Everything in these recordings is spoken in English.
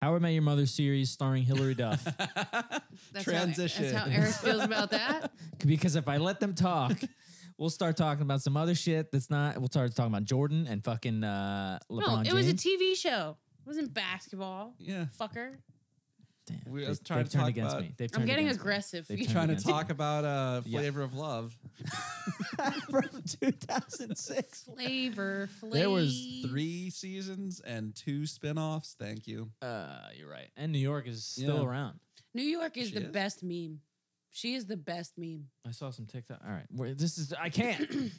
How I Met Your Mother series starring Hilary Duff. Transition. That's how Eric feels about that. Because if I let them talk, we'll start talking about some other shit that's not. We'll start talking about Jordan and fucking LeBron No, it James. was a TV show. It wasn't basketball. Yeah. Fucker. Damn, We they, was they've trying to turned talk against about- me. They've I'm turned getting against me. aggressive. They've You're turned Trying to against talk about Flavor of Love. from 2006. Flavor. There was 3 seasons and 2 spinoffs. Thank you. You're right. And New York is still Yeah. around. New York is She the is? best meme. She is the best meme. I saw some TikTok. All right, I can't.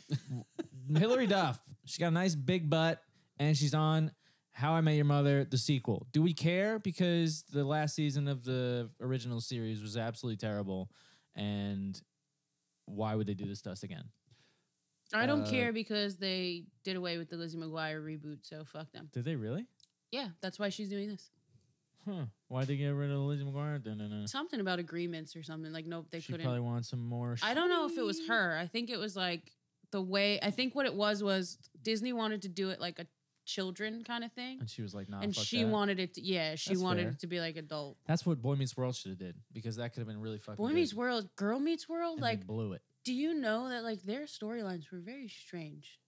Hilary Duff. She got a nice big butt, and she's on How I Met Your Mother, the sequel. Do we care? Because the last season of the original series was absolutely terrible, and why would they do this to us again? I don't care because they did away with the Lizzie Maguire reboot, so fuck them. Did they really? Yeah, that's why she's doing this. Huh? Why'd they get rid of Lizzie McGuire? No. Something about agreements or something. Like, nope, they She couldn't. probably wants some more. I don't know if it was her. I think it was like the way. I think what it was Disney wanted to do it like a children kind of thing, And she was like, "Nah." and fuck she that. wanted it. She That's wanted fair. it to be like adult. That's what Boy Meets World should have did, because that could have been really fucking. Boy good. Meets World, Girl Meets World. And Like, they blew it. do you know that like their storylines were very strange?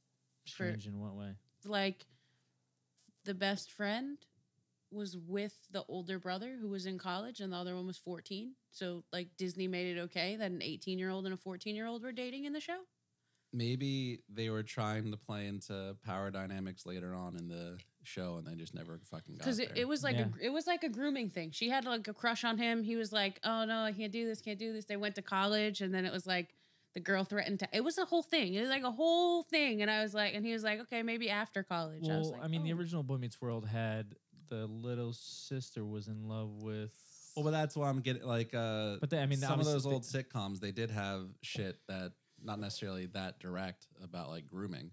Strange in what way? Like, the best friend was with the older brother who was in college, and the other one was 14. So like Disney made it okay that an 18-year-old and a 14-year-old were dating in the show. Maybe they were trying to play into power dynamics later on in the show, and they just never fucking got Because there. it was like Yeah. it was like a grooming thing. She had like a crush on him. He was like, "Oh no, I can't do this, can't do this." They went to college, and then it was like the girl threatened to. It was a whole thing. It was like a whole thing, and I was like, and he was like, "Okay, maybe after college." I was Well, like, I mean, the oh. original Boy Meets World had the little sister was in love with. Well, but that's why I'm getting like. But I mean, some of those obviously- old sitcoms, they did have shit that not necessarily that direct about like grooming,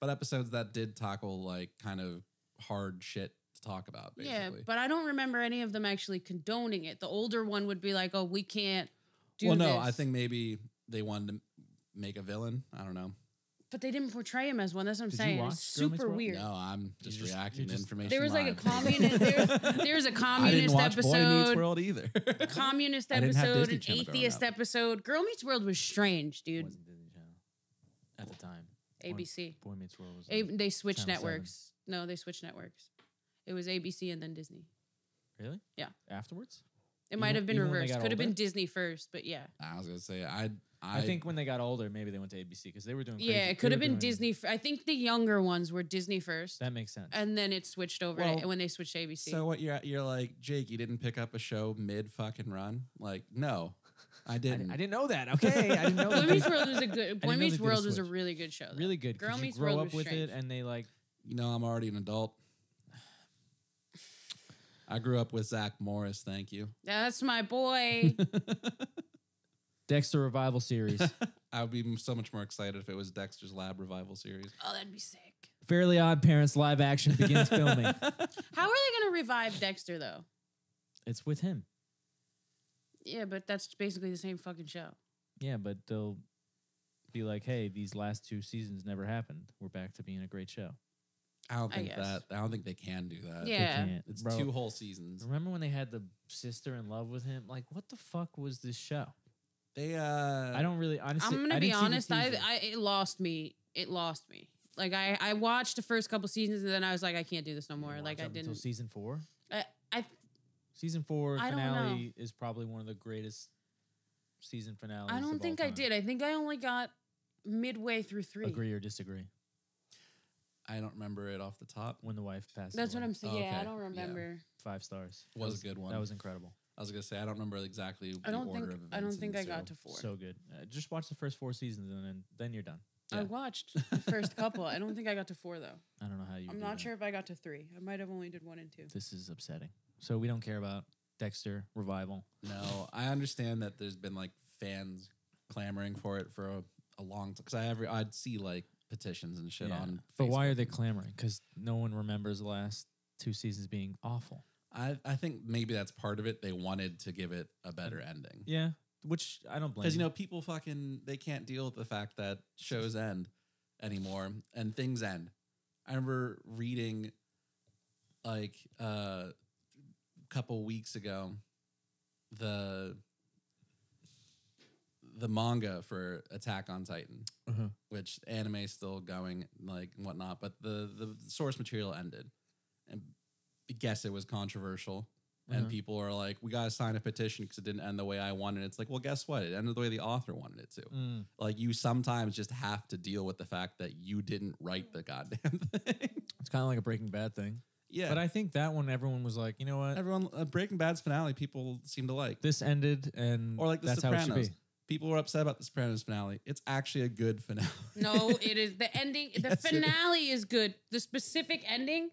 but episodes that did tackle like kind of hard shit to talk about. Basically. Yeah, but I don't remember any of them actually condoning it. The older one would be like, "Oh, we can't do well, this." no, I think maybe they wanted to make a villain. I don't know. But they didn't portray him as one. That's what I'm Did you saying. watch It's Girl Meets super World? weird. No, I'm just reacting to information. There was like a live. communist. There was a I didn't communist watch Boy Meets episode. World either. Communist I didn't have episode, Disney an Channel growing atheist up. episode. Girl Meets World was strange, It dude. wasn't Disney Channel at the time. ABC. Boy Meets World was. They switched Channel 7. networks. No, they switched networks. It was ABC and then Disney. Really? Yeah. Afterwards? It might have been even when they reversed. got Could have been older? Disney first, but yeah. I was gonna say I think when they got older, maybe they went to ABC because they were doing. Yeah, crazy- it could they have were been doing- Disney. I think the younger ones were Disney first. That makes sense. And then it switched over Well, when they switched to ABC. So what you're like, Jake, you didn't pick up a show mid fucking run? Like, no, I didn't. I didn't know that. Okay, I didn't know Boy that. Meets World was a good. Boy know they Meets did a World was a switch. really good show. Though. Really good. Girl Girl Meets grow World up was with strange. it, and they like. You know, I'm already an adult. I grew up with Zach Morris. Thank you. That's my boy. Dexter revival series. I would be so much more excited if it was Dexter's Lab revival series. Oh, that'd be sick. Fairly Odd Parents live action begins filming. How are they going to revive Dexter though? It's with him. Yeah, but that's basically the same fucking show. Yeah, but they'll be like, "Hey, these last 2 seasons never happened. We're back to being a great show." I don't think guess. I don't think they can do that. Yeah. They can't. It's Bro, 2 whole seasons. Remember when they had the sister in love with him? Like, what the fuck was this show? They I don't really honestly. I'm gonna I be didn't see the honest. teaser. It lost me. It lost me. Like I watched the first couple seasons and then I was like, I can't do this no more. Like Watch I up until didn't. season 4. I Season 4 I don't finale is probably one of the greatest season finales. I of don't all think I time. did. I think I only got midway through 3. Agree or disagree? I don't remember it off the top. When the wife passed. That's what away. I'm saying. Oh, Yeah, I okay. don't remember. 5 stars. Was a good one. That was incredible. I was gonna say I don't remember exactly the I don't order think. of events. I don't in think the I got show. to 4. So good. Just watch the first 4 seasons and then you're done. I Yeah. watched the first couple. I don't think I got to 4 though. I don't know how you. I'm do not that. sure if I got to 3. I might have only did 1 and 2. This is upsetting. So we don't care about Dexter revival. No, I understand that there's been like fans clamoring for it for a long time because I'd see like petitions and shit on. But why Facebook. are they clamoring? Because no one remembers the last 2 seasons being awful. I think maybe that's part of it. They wanted to give it a better ending. Yeah, which I don't blame. Because, you know, people they can't deal with the fact that shows end anymore and things end. I remember reading like couple weeks ago, the manga for Attack on Titan, which anime is still going, like, and whatnot, but the source material ended. And I guess it was controversial. And people are like, we got to sign a petition because it didn't end the way I wanted. It's like, well, guess what? It ended the way the author wanted it to. Like, you sometimes just have to deal with the fact that you didn't write the goddamn thing. It's kind of like a Breaking Bad thing. Yeah. But I think that one, everyone was like, you know what? Everyone, Breaking Bad's finale, people seem to like. This ended, and or like The that's Sopranos. how it should be. People were upset about The Sopranos finale. It's actually a good finale. No, it is. The ending, the finale is good. The specific ending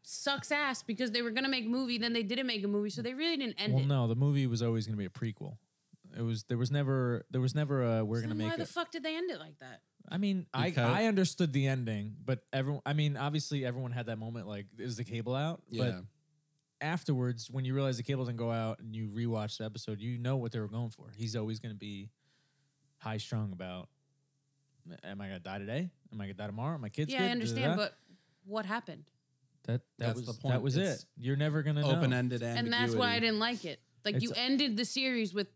sucks ass because they were going to make a movie, then they didn't make a movie, so they really didn't end it. Well, no, the movie was always going to be a prequel. There was never a we're going to make why it. the fuck did they end it like that? I mean, I understood the ending, but obviously everyone had that moment like, is the cable out? Yeah. But afterwards, when you realize the cable didn't go out and you rewatch the episode, you know what they were going for. He's always going to be high strung about, am I going to die today? Am I going to die tomorrow? My kids good? I understand, but what happened? That's was the point. That was It's it. You're never gonna know. Open-ended ambiguity. And that's why I didn't like it. Like, you ended the series with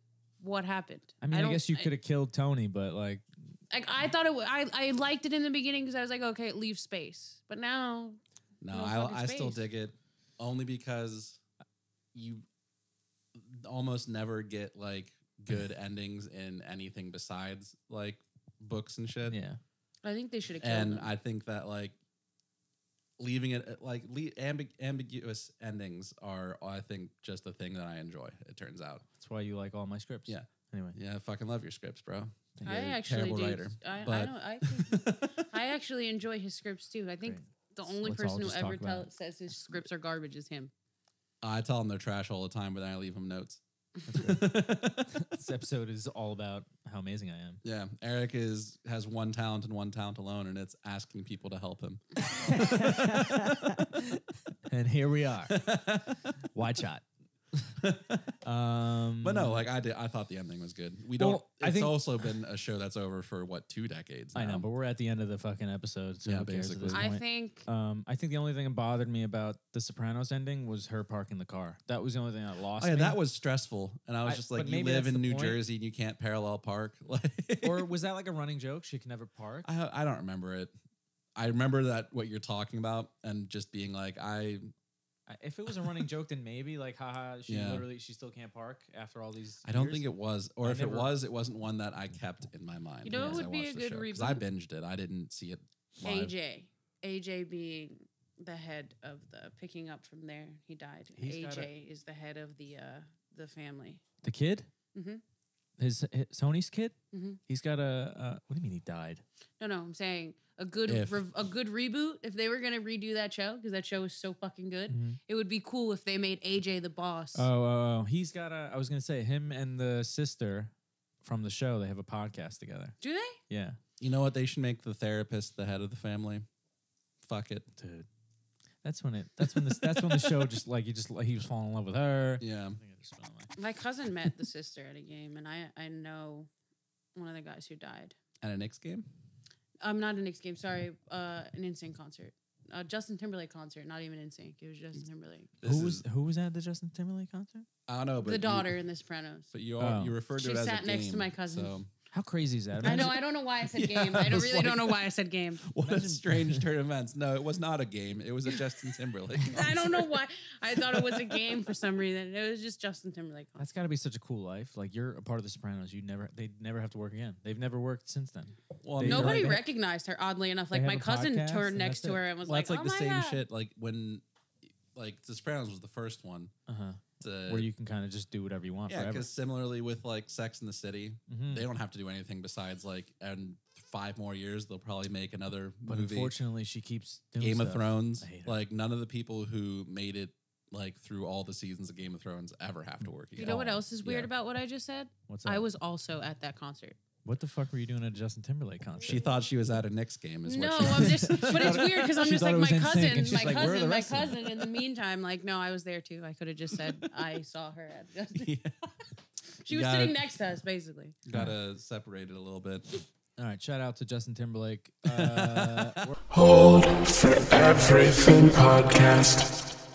what happened. I mean, I guess you could have killed Tony, but like I thought I liked it in the beginning because I was like, okay, it leaves space. But now, no, I still dig it only because you almost never get like good endings in anything besides like books and shit. Yeah, I think they should have killed him. I think that like leaving it like ambiguous endings are, I think, just a thing that I enjoy. It turns out that's why you like all my scripts. Yeah. Anyway, yeah, I fucking love your scripts, bro. I actually do. Writer, I actually enjoy his scripts too. I think the only person who ever says his scripts are garbage is him. I tell him they're trash all the time, but then I leave him notes. This episode is all about how amazing I am. Yeah, Eric has one talent and one talent alone, and it's asking people to help him. And here we are. Wide shot. But no, like I thought the ending was good. It's also been a show that's over for 2 decades now. I know, but we're at the end of the fucking episode, so yeah, who cares at this point? I think the only thing that bothered me about the Sopranos ending was her parking the car. That was the only thing that lost me. That was stressful, and I was just like, you live in New Jersey and you can't parallel park. Or was that like a running joke? She can never park? I don't remember it. I remember that what you're talking about, and just being like, if it was a running joke, then maybe like, haha, she still can't park after all these. I don't think it was, or if it was, it wasn't one that I kept in my mind. You know, it would be a good reboot. Because I binged it. I didn't see it live. AJ being the head of the picking up from there. He died. AJ is the head of the family. The kid? Mm-hmm. His Tony's kid? Mm-hmm. He's got a. What do you mean he died? No, I'm saying a good reboot. If they were gonna redo that show, because that show is so fucking good, it would be cool if they made AJ the boss. Oh, he's got a. I was gonna say him and the sister from the show. They have a podcast together. Do they? Yeah. You know what? They should make the therapist the head of the family. Fuck it, dude. That's when the show just like he was falling in love with her. Yeah. My cousin met the sister at a game, and I know one of the guys who died at a Knicks game. Not a Knicks game. Sorry, an NSYNC concert, Justin Timberlake concert. Not even NSYNC. It was Justin Timberlake. Who was at the Justin Timberlake concert? I don't know, but the daughter in The Sopranos. But you referred to it as a game. She sat next to my cousin. So. How crazy is that? I know. I don't know why I said game. I don't know why I said game. What a strange turn of events. No, it was not a game. It was a Justin Timberlake concert. I don't know why. I thought it was a game for some reason. It was just Justin Timberlake concert. That's got to be such a cool life. Like, you're a part of The Sopranos. They never have to work again. They've never worked since then. Well, nobody recognized her, oddly enough. Like, my cousin turned next to her and was like, that's like the same shit. Like, when The Sopranos was the first one. Where you can kind of just do whatever you want forever. Because similarly with like Sex and the City, they don't have to do anything besides like, and 5 more years they'll probably make another movie. But unfortunately, she keeps doing Game stuff. of Thrones. Like, none of the people who made it like through all the seasons of Game of Thrones ever have to work again. You know what else is weird about what I just said? What's that? I was also at that concert. What the fuck were you doing at a Justin Timberlake concert? She thought she was at a Knicks game. But it's weird because I'm just like, my cousin. In the meantime, like, no, I was there too. I could have just said I saw her at Justin. She was sitting next to us, basically. Gotta separate it a little bit. All right, shout out to Justin Timberlake. Hold for Everything podcast.